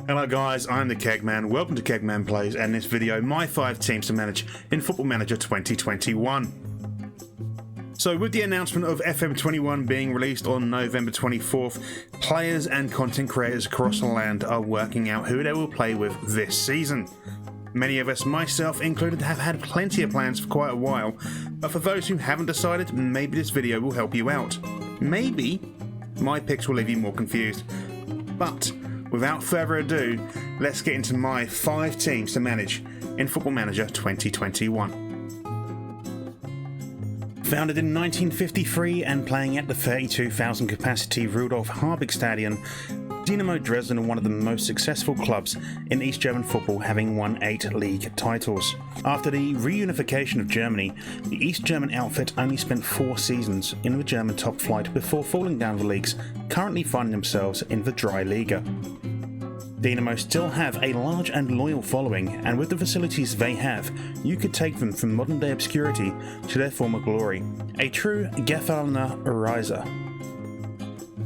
Hello guys, I'm the Kegman. Welcome to Kegman Plays, and in this video, my 5 teams to manage in Football Manager 2021. So with the announcement of FM21 being released on November 24th, players and content creators across the land are working out who they will play with this season. Many of us, myself included, have had plenty of plans for quite a while, but for those who haven't decided, maybe this video will help you out. Maybe my picks will leave you more confused. But without further ado, let's get into my 5 teams to manage in Football Manager 2021. Founded in 1953 and playing at the 32,000 capacity Rudolf Harbig Stadion, Dynamo Dresden are one of the most successful clubs in East German football, having won 8 league titles. After the reunification of Germany, the East German outfit only spent 4 seasons in the German top flight before falling down the leagues, currently finding themselves in the Dry Liga. Dynamo still have a large and loyal following, and with the facilities they have, you could take them from modern day obscurity to their former glory. A true Gefallener Riser.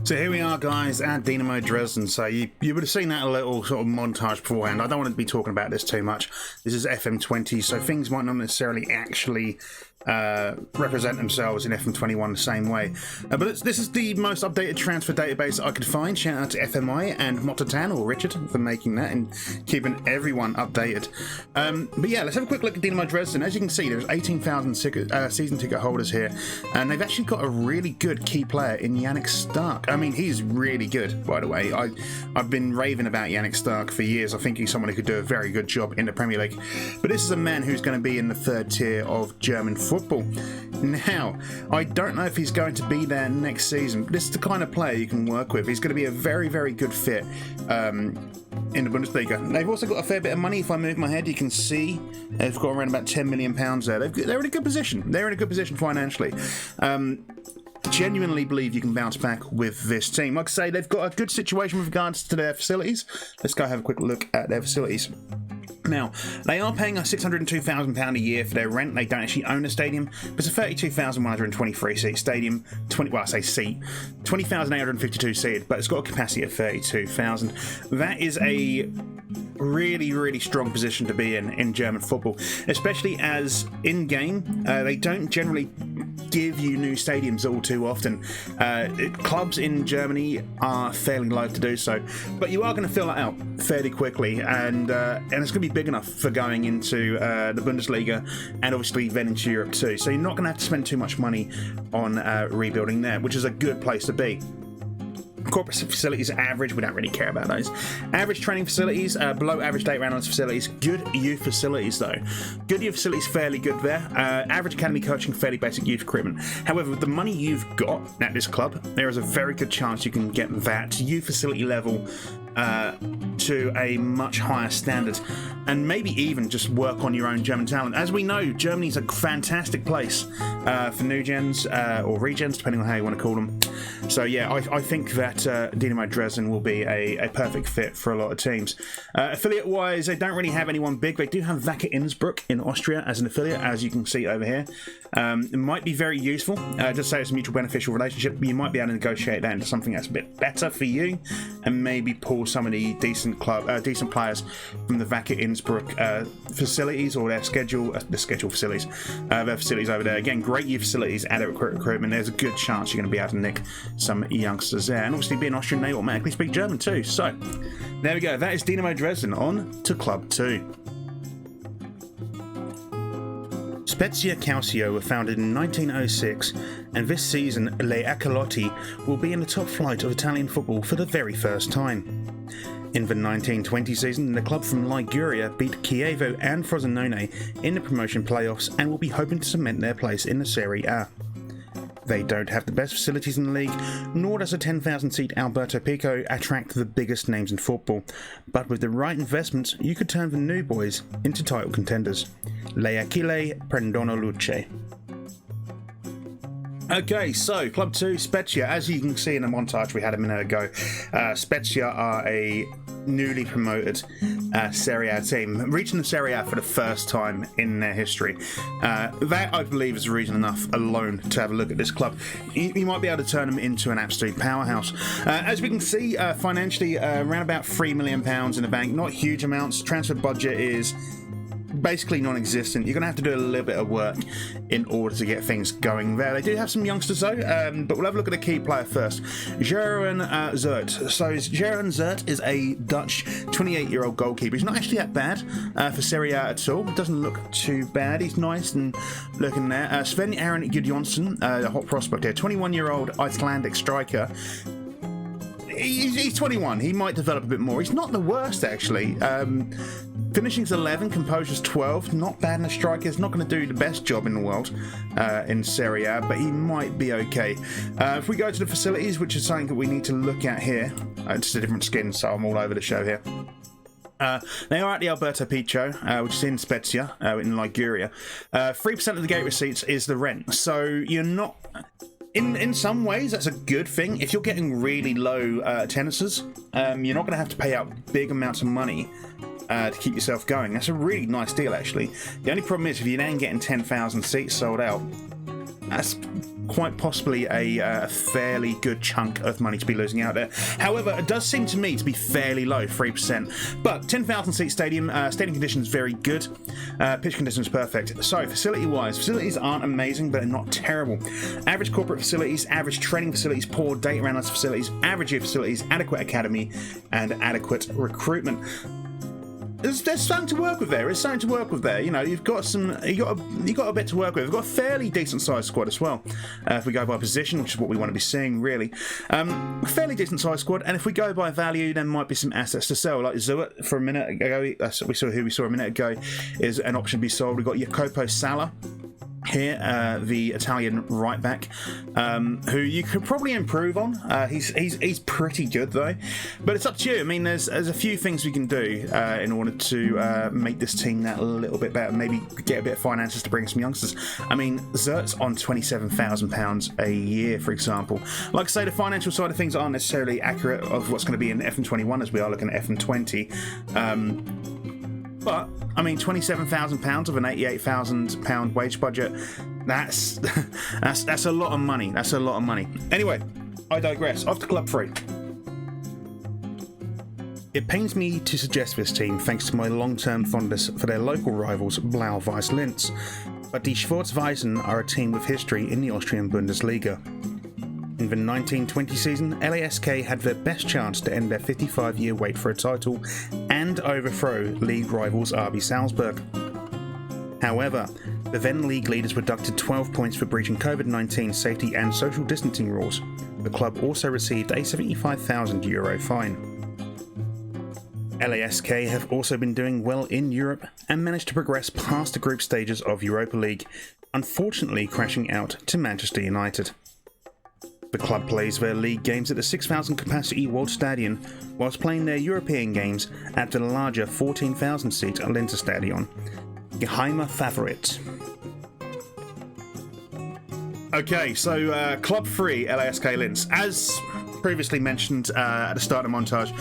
So here we are guys at Dynamo Dresden. So you would have seen that a little sort of montage beforehand. I don't want to be talking about this too much. This is FM20, so things might not necessarily actually represent themselves in FM21 the same way. But this is the most updated transfer database I could find. Shout out to FMI and Motatan, or Richard, for making that and keeping everyone updated. But yeah, let's have a quick look at Dynamo Dresden. As you can see, there's 18,000 season ticket holders here, and they've actually got a really good key player in Yannick Stark. I mean, he's really good, by the way. I've been raving about Yannick Stark for years. I think he's someone who could do a very good job in the Premier League. But this is a man who's going to be in the 3rd tier of German football. Now, I don't know if he's going to be there next season. This is the kind of player you can work with. He's going to be a very, very good fit in the Bundesliga. They've also got a fair bit of money. If I move my head, you can see they've got around about £10 million there. They're in a good position. They're in a good position financially. Genuinely believe you can bounce back with this team. Like I say, they've got a good situation with regards to their facilities. Let's go have a quick look at their facilities. Now, they are paying us £602,000 a year for their rent. They don't actually own a stadium, but it's a 32,123 seat stadium. 20,852 seated, but it's got a capacity of 32,000. That is a really, really strong position to be in German football, especially as in-game, they don't generally give you new stadiums all too often. Clubs in Germany are fairly loath to do so, but you are going to fill that out fairly quickly, and it's going to be big enough for going into the Bundesliga and obviously then into Europe too. So you're not going to have to spend too much money on rebuilding there, which is a good place to be. Corporate facilities are average, we don't really care about those. Average training facilities, below average data analyst facilities. Good youth facilities though. Good youth facilities, fairly good there. Average academy coaching, fairly basic youth equipment. However, with the money you've got at this club, there is a very good chance you can get that youth facility level to a much higher standard, and maybe even just work on your own German talent. As we know, Germany's a fantastic place for new gens or regens, depending on how you want to call them. So yeah, I think that Dynamo Dresden will be a perfect fit for a lot of teams. Affiliate-wise, they don't really have anyone big. They do have Wacker Innsbruck in Austria as an affiliate, as you can see over here. It might be very useful. Just say it's a mutual beneficial relationship, but you might be able to negotiate that into something that's a bit better for you, and maybe pull some of the decent players from the Wacker Innsbruck facilities, or their schedule facilities. Their facilities over there. Again, great youth facilities, adequate recruitment. There's a good chance you're going to be able to nick some youngsters there. And obviously, being Austrian, they automatically speak German too. So, there we go. That is Dynamo Dresden. On to Club 2. Spezia Calcio were founded in 1906, and this season Le Acolotti will be in the top flight of Italian football for the very first time. In the 1920 season, the club from Liguria beat Chievo and Frosinone in the promotion playoffs and will be hoping to cement their place in the Serie A. They don't have the best facilities in the league, nor does a 10,000-seat Alberto Pico attract the biggest names in football, but with the right investments, you could turn the new boys into title contenders. Le Aquile prendono luce. Okay, so Club 2, Spezia. As you can see in the montage we had a minute ago, Spezia are a newly promoted Serie A team, reaching the Serie A for the first time in their history. That, I believe, is reason enough alone to have a look at this club. You might be able to turn them into an absolute powerhouse. As we can see, financially, around about £3 million in the bank. Not huge amounts. Transfer budget is basically non-existent. You're going to have to do a little bit of work in order to get things going there. They do have some youngsters though, but we'll have a look at the key player first. Jeroen Zert. So Jeroen Zert is a Dutch 28-year-old goalkeeper. He's not actually that bad for Serie A at all. Doesn't look too bad. He's nice and looking there. Sven Aron Gudjonsson, the hot prospect here, 21-year-old Icelandic striker. He's 21. He might develop a bit more. He's not the worst, actually. Finishing's 11, composure's 12. Not bad in a striker. He's not going to do the best job in the world in Serie A, but he might be okay. If we go to the facilities, which is something that we need to look at here, it's a different skin, so I'm all over the show here. They are at the Alberto Picho, which is in Spezia, in Liguria. 3% of the gate receipts is the rent, so you're not... In some ways, that's a good thing. If you're getting really low attendances, you're not going to have to pay out big amounts of money to keep yourself going. That's a really nice deal, actually. The only problem is if you're then getting 10,000 seats sold out, that's quite possibly a fairly good chunk of money to be losing out there. However, it does seem to me to be fairly low, 3%. But 10,000 seat stadium, stadium conditions very good, pitch conditions perfect. So facility-wise, facilities aren't amazing, but they're not terrible. Average corporate facilities, average training facilities, poor data analysis facilities, average year facilities, adequate academy, and adequate recruitment. There's something to work with there. There's something to work with there. You know, you've got a bit to work with. We've got a fairly decent sized squad as well. If we go by position, which is what we want to be seeing, really, a fairly decent sized squad. And if we go by value, there might be some assets to sell. Like Zuet for a minute ago, that's what we saw a minute ago, is an option to be sold. We've got Jacopo Sala here, the Italian right back, who you could probably improve on. He's pretty good though, but it's up to you. I mean, there's a few things we can do in order to make this team that a little bit better. Maybe get a bit of finances to bring some youngsters. I mean, Zert's on £27,000 a year, for example. Like I say, the financial side of things aren't necessarily accurate of what's going to be in FM21 as we are looking at FM20. But I mean, £27,000 of an £88,000 wage budget, that's a lot of money. That's a lot of money. Anyway, I digress. Off to Club 3. It pains me to suggest this team thanks to my long-term fondness for their local rivals Blau-Weiß Linz, but die Schwarz-Weißen are a team with history in the Austrian Bundesliga. In the 1920 season, LasK had their best chance to end their 55-year wait for a title and overthrow league rivals RB Salzburg. However, the then league leaders were deducted 12 points for breaching COVID-19 safety and social distancing rules. The club also received a €75,000 fine. LasK have also been doing well in Europe and managed to progress past the group stages of Europa League, unfortunately crashing out to Manchester United. The club plays their league games at the 6,000 capacity Waldstadion, whilst playing their European games at the larger 14,000 seat Linterstadion. Geheimer Favorit. Okay, so Club 3, LasK Linz. As previously mentioned at the start of the montage,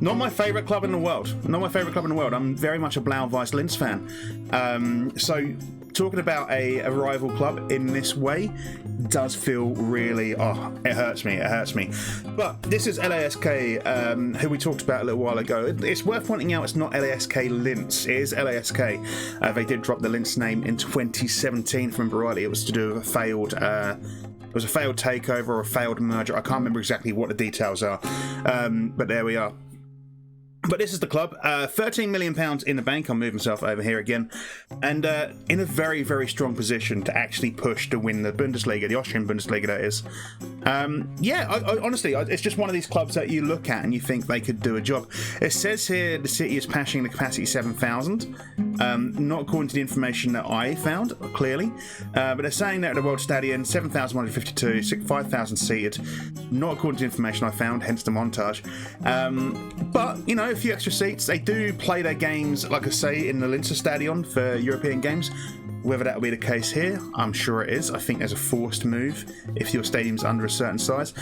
not my favourite club in the world. Not my favourite club in the world. I'm very much a Blau-Weiß Linz fan. So talking about a rival club in this way does feel really, it hurts me. But this is LasK, who we talked about a little while ago. It's worth pointing out it's not LasK Linz, it is LasK. They did drop the Linz name in 2017 from rightly. It was to do with a failed takeover or a failed merger. I can't remember exactly what the details are, but there we are. But this is the club, £13 million in the bank. I'll move myself over here again. And in a very, very strong position to actually push to win the Bundesliga, the Austrian Bundesliga, that is. Honestly, it's just one of these clubs that you look at and you think they could do a job. It says here the city is passing the capacity 7,000. Not according to the information that I found, clearly. But they're saying that at the World Stadion, 7,152, 5,000 seated. Not according to the information I found, hence the montage. But, you know, a few extra seats. They do play their games, like I say, in the Linzer Stadion for European games. Whether that will be the case here, I'm sure it is. I think there's a forced move if your stadium's under a certain size.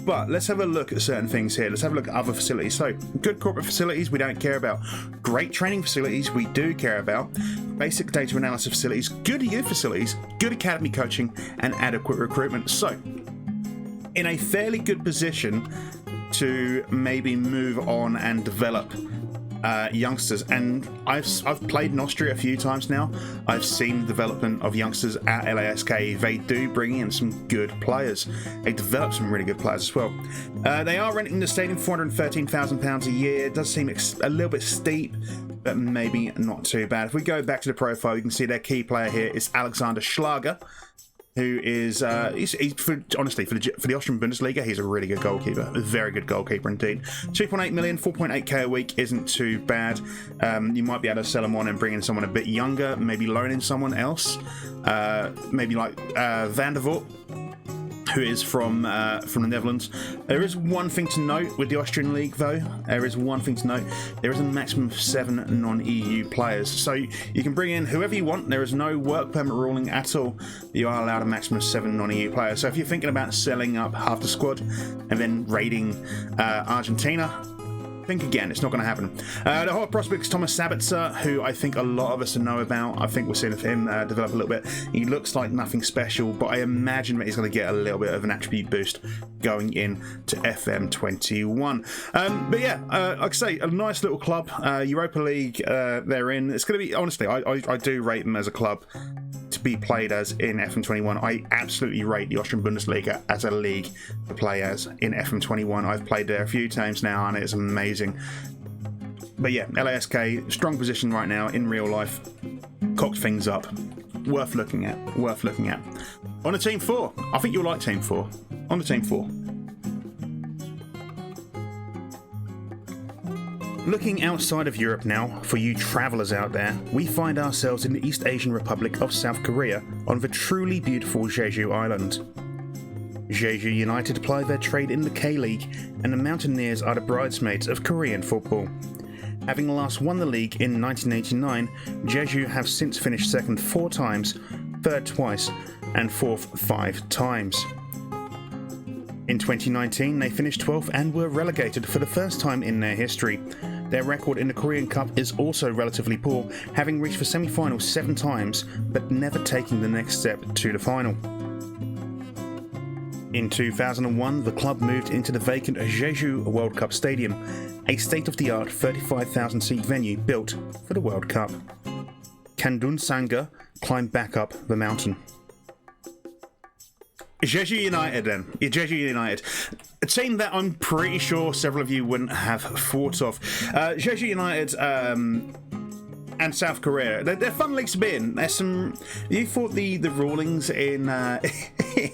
But let's have a look at certain things here. Let's have a look at other facilities. So, good corporate facilities, we don't care about. Great training facilities, we do care about. Basic data analysis facilities, good youth facilities, good academy coaching, and adequate recruitment. So, in a fairly good position to maybe move on and develop youngsters, and I've played in Austria a few times now. I've seen the development of youngsters at LasK. They do bring in some good players. They develop some really good players as well. They are renting the stadium £413,000 a year. It does seem a little bit steep, but maybe not too bad. If we go back to the profile, you can see their key player here is Alexander Schlager, who is, honestly, for the Austrian Bundesliga, he's a really good goalkeeper. A very good goalkeeper indeed. 2.8 million, 4.8k a week isn't too bad. You might be able to sell him on and bring in someone a bit younger, maybe loan in someone else. Maybe like Van der Voort, who is from the Netherlands. There is one thing to note with the Austrian league, though. There is one thing to note. There is a maximum of 7 non-EU players. So you can bring in whoever you want. There is no work permit ruling at all. You are allowed a maximum of 7 non-EU players. So if you're thinking about selling up half the squad and then raiding Argentina, think again, it's not going to happen. The hot prospect is Thomas Sabitzer, who I think a lot of us know about. I think we're seeing him develop a little bit. He looks like nothing special, but I imagine that he's going to get a little bit of an attribute boost going in to FM21. But yeah, like I say, a nice little club. Europa League they're in. It's going to be, honestly, I do rate them as a club to be played as in FM21. I absolutely rate the Austrian Bundesliga as a league to play as in FM21. I've played there a few times now and it's amazing. But yeah, LasK, strong position right now in real life. Cocked things up. Worth looking at. Worth looking at. On to Team 4. I think you'll like Team 4. On to Team 4. Looking outside of Europe now, for you travellers out there, we find ourselves in the East Asian Republic of South Korea on the truly beautiful Jeju Island. Jeju United ply their trade in the K-League, and the Mountaineers are the bridesmaids of Korean football. Having last won the league in 1989, Jeju have since finished second 4 times, third twice, and fourth 5 times. In 2019, they finished 12th and were relegated for the first time in their history. Their record in the Korean Cup is also relatively poor, having reached the semi-final 7 times, but never taking the next step to the final. In 2001, the club moved into the vacant Jeju World Cup Stadium, a state-of-the-art 35,000 seat venue built for the World Cup. Kandun Sanga climbed back up the mountain. Jeju United then. Jeju United. A team that I'm pretty sure several of you wouldn't have thought of. Jeju United and South Korea. They're fun leagues to be in. There's some. You thought the rulings in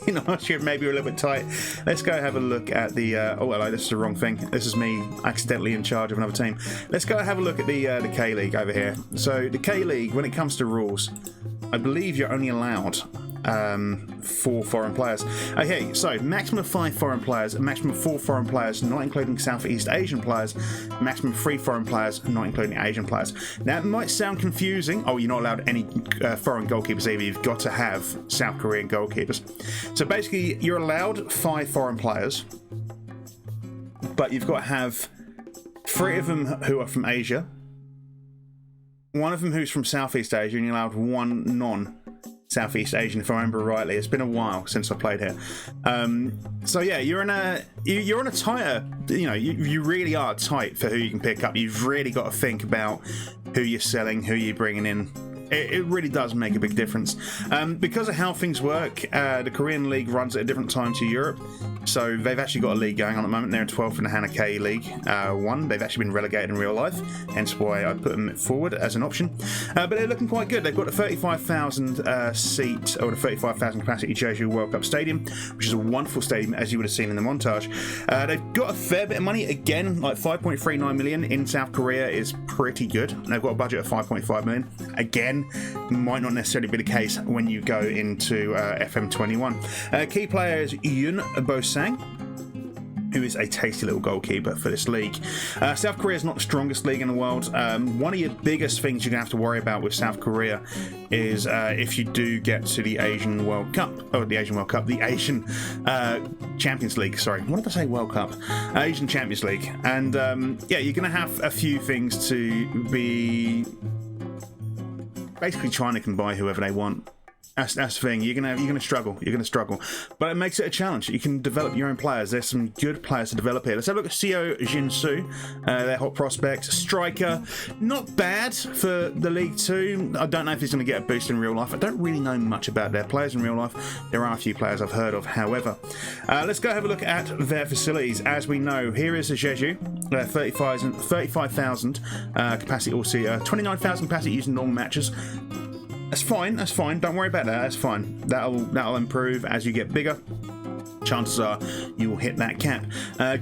in Austria maybe were a little bit tight. Let's go have a look at the. Oh well, this is the wrong thing. This is me accidentally in charge of another team. Let's go have a look at the K League over here. So the K League, when it comes to rules, I believe you're only allowed 4 foreign players. Okay, so maximum of 5 foreign players, a maximum of 4 foreign players, not including Southeast Asian players, maximum of 3 foreign players, not including Asian players. Now, it might sound confusing. Oh, you're not allowed any foreign goalkeepers either. You've got to have South Korean goalkeepers. So basically, you're allowed 5 foreign players, but you've got to have 3 of them who are from Asia, 1 of them who's from Southeast Asia, and you're allowed 1 non-Southeast Asian, if I remember rightly. It's been a while since I played here. So yeah, you're on a tighter. You really are tight for who you can pick up. You've really got to think about who you're selling, who you're bringing in. It really does make a big difference. Because of how things work, the Korean League runs at a different time to Europe. So they've actually got a league going on at the moment. They're in 12th in the Hana K League 1. They've actually been relegated in real life, hence why I put them forward as an option. But they're looking quite good. They've got a 35,000 seat, or the 35,000 capacity Jeju World Cup Stadium, which is a wonderful stadium, as you would have seen in the montage. They've got a fair bit of money. Again, like 5.39 million in South Korea is pretty good. They've got a budget of 5.5 million. Again, might not necessarily be the case when you go into FM21. Key player is Yoon Bo-sang. who is a tasty little goalkeeper for this league. South Korea is not the strongest league in the world. One of your biggest things you're going to have to worry about with South Korea is if you do get to the Asian World Cup, the Asian Champions League, sorry. What did I say, World Cup? Asian Champions League. And yeah, you're going to have a few things to be basically China can buy whoever they want. That's the thing. You're gonna struggle. But it makes it a challenge. You can develop your own players. There's some good players to develop here. Let's have a look at Seo Jin-soo, their hot prospect, striker. Not bad for the League Two. I don't know if he's going to get a boost in real life. I don't really know much about their players in real life. There are a few players I've heard of, however. Let's go have a look at their facilities. As we know, here is a Jeju, 35,000 capacity. Also, 29,000 capacity using normal matches. That's fine. Don't worry about that. That's fine. That'll improve as you get bigger. Chances are you will hit that cap.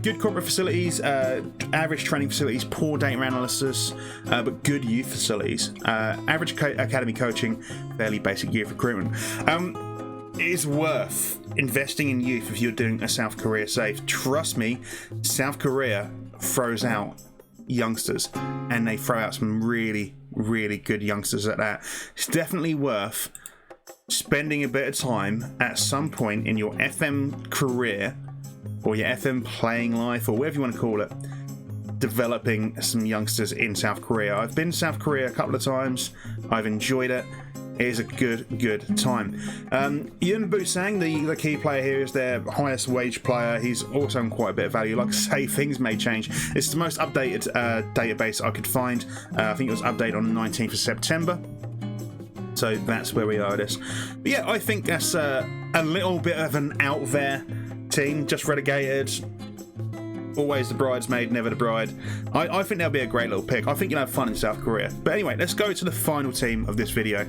Good corporate facilities, average training facilities, poor data analysis, but good youth facilities. Average academy coaching, fairly basic youth recruitment. It is worth investing in youth if you're doing a South Korea save. Trust me, South Korea throws out youngsters, and they throw out some really good youngsters at that. It's definitely worth spending a bit of time at some point in your FM career or your FM playing life or whatever you want to call it, developing some youngsters in South Korea. I've been to South Korea a couple of times. I've enjoyed it. It is a good time. Yoon Busang, the key player here, is their highest wage player. He's also on quite a bit of value. Like I say, things may change. It's the most updated database I could find. I think it was updated on the 19th of September. So that's where we are at this. But yeah, I think that's a little bit of an out there team, just relegated. Always the bridesmaid, never the bride. I think that'll be a great little pick. I think you'll have fun in South Korea. But anyway, let's go to the final team of this video.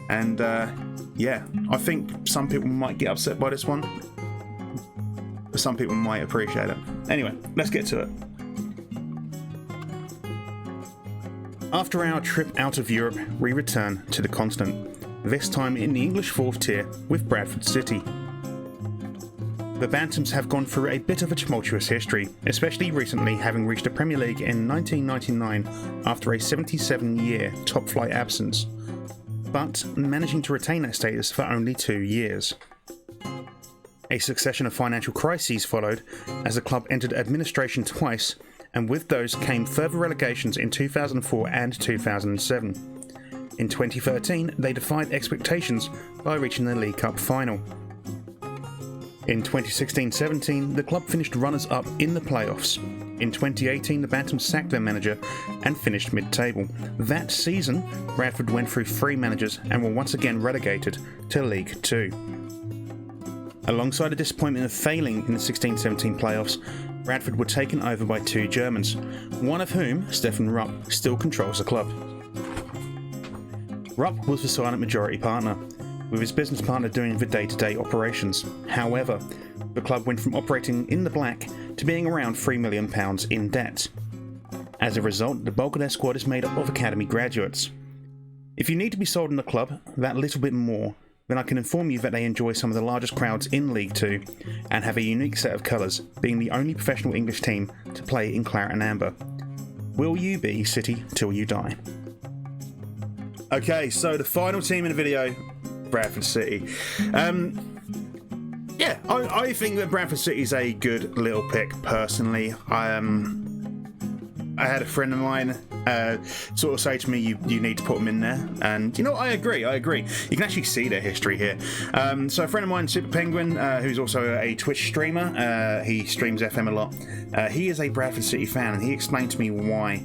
And yeah, I think some people might get upset by this one, but some people might appreciate it. Anyway, let's get to it. After our trip out of Europe, we return to the continent, this time in the English 4th tier with Bradford City. The Bantams have gone through a bit of a tumultuous history, especially recently having reached the Premier League in 1999 after a 77-year top-flight absence, but managing to retain that status for only 2 years. A succession of financial crises followed as the club entered administration twice, and with those came further relegations in 2004 and 2007. In 2013, they defied expectations by reaching the League Cup final. In 2016-17, the club finished runners-up in the playoffs. In 2018, the Bantams sacked their manager and finished mid-table. That season, Bradford went through 3 managers and were once again relegated to League 2. Alongside the disappointment of failing in the 16-17 playoffs, Bradford were taken over by 2 Germans, one of whom, Stefan Rupp, still controls the club. Rupp was the silent majority partner, with his business partner doing the day-to-day operations. However, the club went from operating in the black to being around £3 million in debt. As a result, the bulk of their squad is made up of academy graduates. If you need to be sold in the club that little bit more, then I can inform you that they enjoy some of the largest crowds in League 2 and have a unique set of colours, being the only professional English team to play in claret and amber. Will you be City till you die? Okay, so the final team in the video, Bradford City. Yeah, I think that Bradford City is a good little pick, personally. I had a friend of mine sort of say to me, you need to put them in there. And, you know, I agree. You can actually see their history here. So a friend of mine, Super Penguin, who's also a Twitch streamer, he streams FM a lot. He is a Bradford City fan, and he explained to me why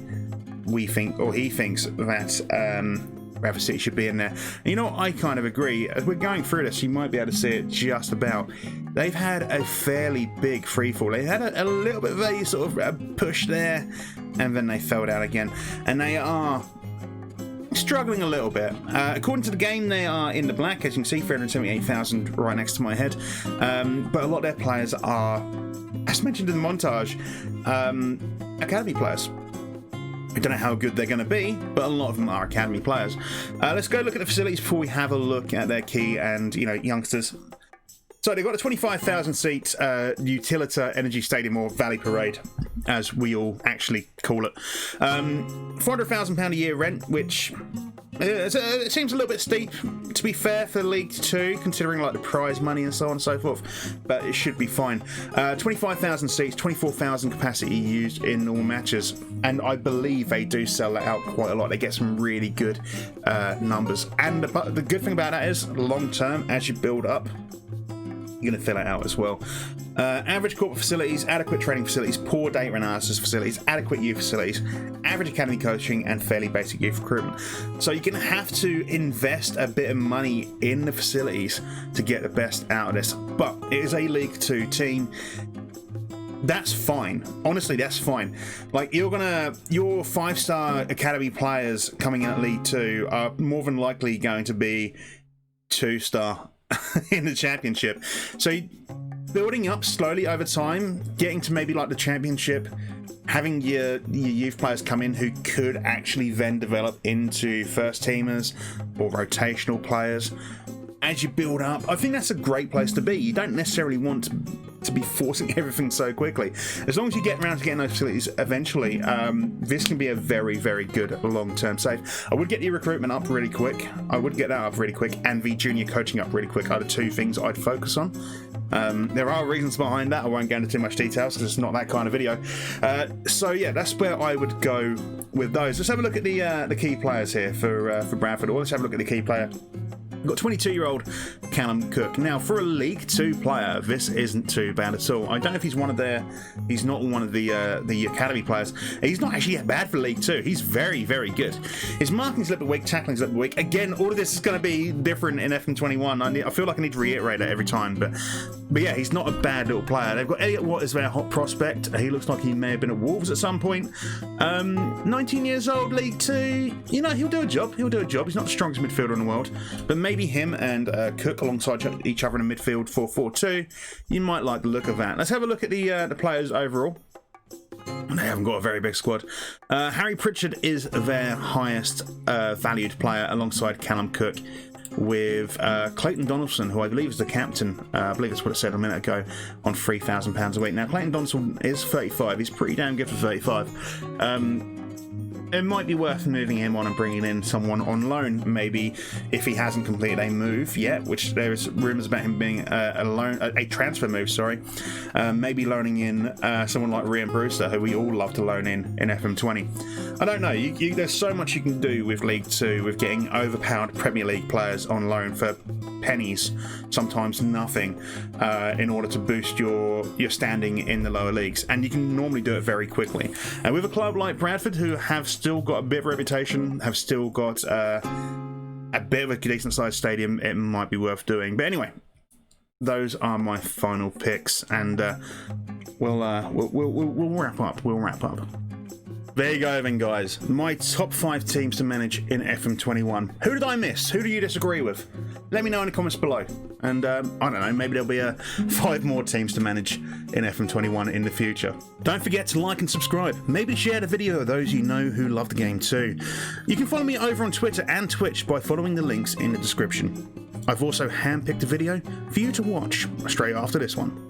he thinks that Bradford City should be in there. And you know what? I kind of agree. As we're going through this, you might be able to see it just about. They've had a fairly big freefall. They had a little bit of a sort of push there, and then they fell down again. And they are struggling a little bit. According to the game, they are in the black, as you can see, 378,000 right next to my head. But a lot of their players are, as mentioned in the montage, academy players. I don't know how good they're going to be, but a lot of them are academy players. Let's go look at the facilities before we have a look at their key and, you know, youngsters. So they've got a 25,000 seat Utilita Energy Stadium, or Valley Parade, as we all actually call it. £400,000 a year rent, which it seems a little bit steep, to be fair, for League 2, considering like the prize money and so on and so forth, but it should be fine. 25,000 seats, 24,000 capacity used in all matches, and I believe they do sell that out quite a lot. They get some really good numbers, and the good thing about that is, long term, as you build up, you're going to fill it out as well. Average corporate facilities, adequate training facilities, poor data analysis facilities, adequate youth facilities, average academy coaching, and fairly basic youth recruitment. So you're going to have to invest a bit of money in the facilities to get the best out of this. But it is a League 2 team. That's fine. Honestly, that's fine. Like, your 5-star academy players coming out of League 2 are more than likely going to be 2-star in the championship. So building up slowly over time, getting to maybe like the championship, having your youth players come in who could actually then develop into first teamers or rotational players as you build up, I think that's a great place to be. You don't necessarily want to be forcing everything so quickly. As long as you get around to getting those facilities eventually, this can be a very, very good long-term save. I would get your recruitment up really quick. I would get that up really quick, and the junior coaching up really quick are the two things I'd focus on. There are reasons behind that. I won't go into too much details because it's not that kind of video. So yeah, that's where I would go with those. Let's have a look at the key players here for Bradford. Or let's have a look at the key player. We've got 22-year-old Callum Cook. Now, for a League 2 player, this isn't too bad at all. I don't know if he's one of he's not one of the academy players. He's not actually that bad for League 2. He's very, very good. His marking's a little bit weak, tackling's a little bit weak. Again, all of this is going to be different in FM21. I feel like I need to reiterate it every time, but yeah, he's not a bad little player. They've got Elliot Watt as their hot prospect. He looks like he may have been at Wolves at some point. 19 years old, League 2. You know, he'll do a job. He'll do a job. He's not the strongest midfielder in the world, but maybe him and Cook alongside each other in a midfield 4-4-2. You might like the look of that. Let's have a look at the players overall. They haven't got a very big squad. Harry Pritchard is their highest valued player alongside Callum Cook, with Clayton Donaldson, who I believe is the captain. I believe that's what it said a minute ago, on £3,000 a week. Now, Clayton Donaldson is 35. He's pretty damn good for 35. It might be worth moving him on and bringing in someone on loan, maybe, if he hasn't completed a move yet, which there is rumours about him being a transfer move, sorry. Maybe loaning in someone like Ryan Brewster, who we all love to loan in FM20. I don't know, there's so much you can do with League 2, with getting overpowered Premier League players on loan for pennies, sometimes nothing, in order to boost your standing in the lower leagues, and you can normally do it very quickly. And with a club like Bradford, who have still got a bit of a reputation, have still got a bit of a decent sized stadium, it might be worth doing. But anyway, those are my final picks, and we'll wrap up. We'll wrap up. There you go then, guys. My top 5 teams to manage in FM21. Who did I miss? Who do you disagree with? Let me know in the comments below. And I don't know, maybe there'll be 5 more teams to manage in FM21 in the future. Don't forget to like and subscribe. Maybe share the video with those you know who love the game too. You can follow me over on Twitter and Twitch by following the links in the description. I've also handpicked a video for you to watch straight after this one.